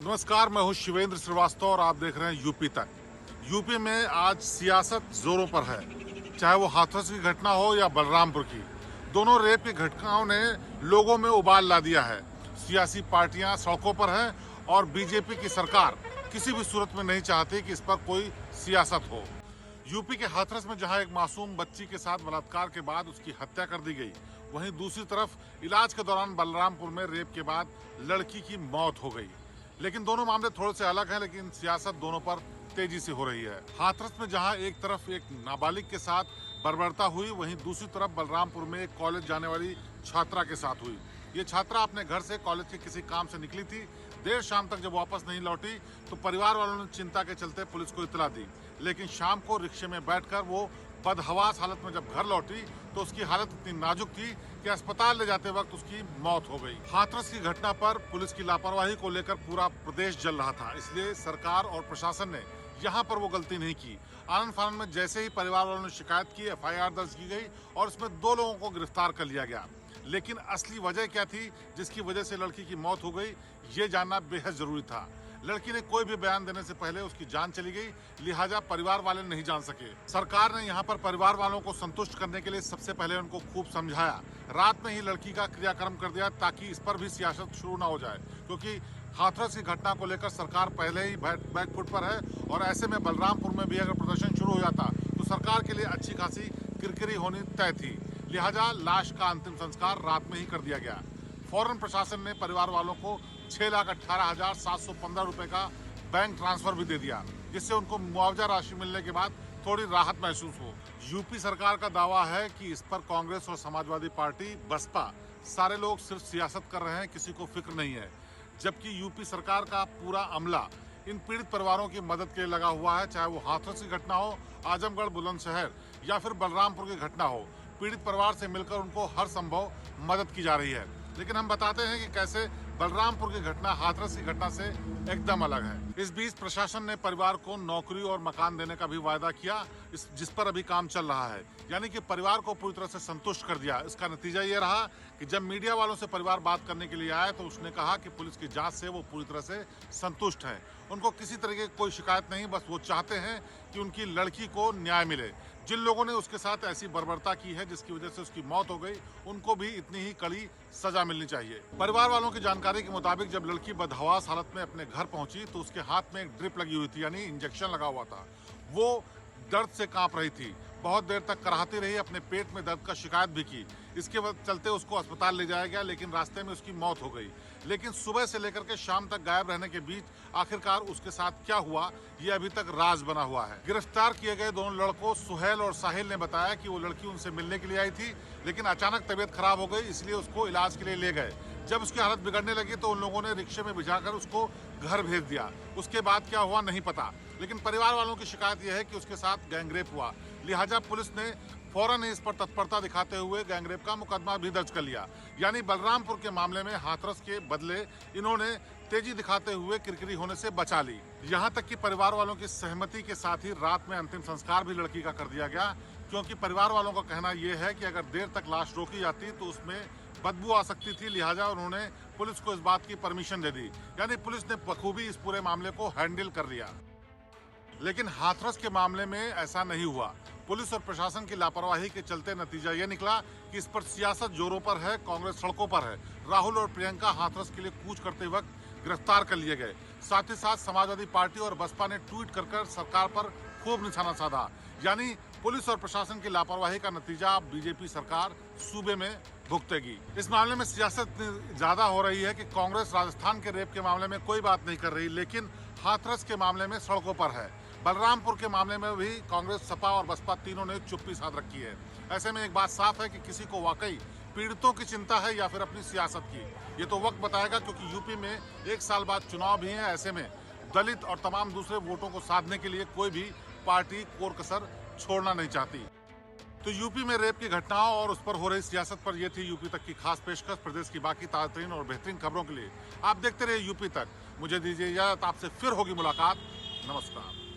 नमस्कार, मैं हूं शिवेंद्र श्रीवास्तव और आप देख रहे हैं यूपी तक। यूपी में आज सियासत जोरों पर है, चाहे वो हाथरस की घटना हो या बलरामपुर की। दोनों रेप की घटनाओं ने लोगों में उबाल ला दिया है। सियासी पार्टियां सड़कों पर हैं और बीजेपी की सरकार किसी भी सूरत में नहीं चाहती कि इस पर कोई सियासत हो। यूपी के हाथरस में जहां एक मासूम बच्ची के साथ बलात्कार के बाद उसकी हत्या कर दी गई, वहीं दूसरी तरफ इलाज के दौरान बलरामपुर में रेप के बाद लड़की की मौत हो गई। लेकिन दोनों मामले थोड़े से अलग हैं, लेकिन सियासत दोनों पर तेजी से हो रही है। हाथरस में जहां एक तरफ एक नाबालिग के साथ बर्बरता हुई, वहीं दूसरी तरफ बलरामपुर में एक कॉलेज जाने वाली छात्रा के साथ हुई। ये छात्रा अपने घर से कॉलेज के किसी काम से निकली थी। देर शाम तक जब वापस नहीं लौटी तो परिवार वालों ने चिंता के चलते पुलिस को इतला दी, लेकिन शाम को रिक्शे में बैठकर वो बदहवास हालत में जब घर लौटी तो उसकी हालत इतनी नाजुक थी कि अस्पताल ले जाते वक्त उसकी मौत हो गई। हाथरस की घटना पर पुलिस की लापरवाही को लेकर पूरा प्रदेश जल रहा था, इसलिए सरकार और प्रशासन ने यहाँ पर वो गलती नहीं की। आनंद फानन में जैसे ही परिवार वालों ने शिकायत की, एफआईआर दर्ज की गई और इसमें 2 लोगों को गिरफ्तार कर लिया गया। लेकिन असली वजह क्या थी जिसकी वजह से लड़की की मौत हो गई, ये जानना बेहद जरूरी था। लड़की ने कोई भी बयान देने से पहले उसकी जान चली गई, लिहाजा परिवार वाले नहीं जान सके। सरकार ने यहाँ पर परिवार वालों को संतुष्ट करने के लिए सबसे पहले उनको खूब समझाया। रात में ही लड़की का क्रियाक्रम कर दिया ताकि इस पर भी सियासत शुरू ना हो जाए, क्योंकि हाथरस की घटना को लेकर सरकार पहले ही बैकफुट पर है और ऐसे में बलरामपुर में भी अगर प्रदर्शन शुरू हो जाता तो सरकार के लिए अच्छी खासी किरकिरी होनी तय थी। लिहाजा लाश का अंतिम संस्कार रात में ही कर दिया गया। फौरन प्रशासन ने परिवार वालों को 6,18,715 रुपए का बैंक ट्रांसफर भी दे दिया, जिससे उनको मुआवजा राशि मिलने के बाद थोड़ी राहत महसूस हो। यूपी सरकार का दावा है कि इस पर कांग्रेस और समाजवादी पार्टी बसपा सारे लोग सिर्फ सियासत कर रहे हैं, किसी को फिक्र नहीं है। जबकि यूपी सरकार का पूरा अमला इन पीड़ित परिवारों की मदद के लिए लगा हुआ है, चाहे वो हाथरस की घटना हो, आजमगढ़ बुलंदशहर या फिर बलरामपुर की घटना हो। पीड़ित परिवार से मिलकर उनको हर संभव मदद की जा रही है। लेकिन हम बताते हैं कि कैसे बलरामपुर की घटना हाथरस की घटना से एकदम अलग है। इस बीच प्रशासन ने परिवार को नौकरी और मकान देने का भी वायदा किया, जिस पर अभी काम चल रहा है, यानी कि परिवार को पूरी तरह से संतुष्ट कर दिया। इसका नतीजा ये रहा कि जब मीडिया वालों से परिवार बात करने के लिए आया तो उसने कहा कि पुलिस की जांच से वो पूरी तरह से संतुष्ट हैं। उनको किसी तरह की कोई शिकायत नहीं, बस वो चाहते हैं कि उनकी लड़की को न्याय मिले। जिन लोगों ने उसके साथ ऐसी बर्बरता की है जिसकी वजह से उसकी मौत हो गई, उनको भी इतनी ही कड़ी सजा मिलनी चाहिए। परिवार वालों की जानकारी के मुताबिक जब लड़की बदहवास हालत में अपने घर पहुंची तो उसके हाथ में एक ड्रिप लगी हुई थी, यानी इंजेक्शन लगा हुआ था। वो दर्द से कांप रही थी, बहुत देर तक कराहती रही, अपने पेट में दर्द का शिकायत भी की। इसके चलते उसको अस्पताल ले जाया गया, लेकिन रास्ते में उसकी मौत हो गई। लेकिन सुबह से लेकर के शाम तक गायब रहने के बीच आखिरकार उसके साथ क्या हुआ, ये अभी तक राज बना हुआ है। गिरफ्तार किए गए दोनों लड़कों सुहेल और साहिल ने बताया कि वो लड़की उनसे मिलने के लिए आई थी, लेकिन अचानक तबीयत खराब हो गई, इसलिए उसको इलाज के लिए ले गए। जब उसकी हालत बिगड़ने लगी तो उन लोगों ने रिक्शे में बिठाकर उसको घर भेज दिया। उसके बाद क्या हुआ नहीं पता, लेकिन परिवार वालों की शिकायत यह है कि उसके साथ गैंगरेप हुआ। लिहाजा पुलिस ने फौरन इस पर तत्परता दिखाते हुए गैंगरेप का मुकदमा भी दर्ज कर लिया। यानी बलरामपुर के मामले में हाथरस के बदले इन्होंने तेजी दिखाते हुए किरकिरी होने से बचा ली। यहाँ तक कि परिवार वालों की सहमति के साथ ही रात में अंतिम संस्कार भी लड़की का कर दिया गया, क्योंकि परिवार वालों का कहना यह है कि अगर देर तक लाश रोकी जाती तो उसमें बदबू आ सकती थी। लिहाजा उन्होंने पुलिस को इस बात की परमिशन दे दी, यानी पुलिस ने बखूबी इस पूरे मामले को हैंडल कर लिया। लेकिन हाथरस के मामले में ऐसा नहीं हुआ। पुलिस और प्रशासन की लापरवाही के चलते नतीजा ये निकला कि इस पर सियासत जोरों पर है, कांग्रेस सड़कों पर है। राहुल और प्रियंका हाथरस के लिए कूच करते वक्त गिरफ्तार कर लिए गए। साथ ही साथ समाजवादी पार्टी और बसपा ने ट्वीट कर सरकार पर खूब निशाना साधा। यानी पुलिस और प्रशासन की लापरवाही का नतीजा बीजेपी सरकार सूबे में भुगतेगी। इस मामले में सियासत ज्यादा हो रही है कि कांग्रेस राजस्थान के रेप के मामले में कोई बात नहीं कर रही, लेकिन हाथरस के मामले में सड़कों पर है। बलरामपुर के मामले में भी कांग्रेस, सपा और बसपा तीनों ने चुप्पी साध रखी है। ऐसे में एक बात साफ है कि किसी को वाकई पीड़ितों की चिंता है या फिर अपनी सियासत की, ये तो वक्त बताएगा, क्योंकि यूपी में 1 साल बाद चुनाव भी है। ऐसे में दलित और तमाम दूसरे वोटों को साधने के लिए कोई भी पार्टी कोर कसर छोड़ना नहीं चाहती। तो यूपी में रेप की घटनाओं और उस पर हो रही सियासत पर यह थी यूपी तक की खास पेशकश। प्रदेश की बाकी ताज़ा और बेहतरीन खबरों के लिए आप देखते रहिए यूपी तक। मुझे दीजिए इजाजत, आपसे फिर होगी मुलाकात। नमस्कार।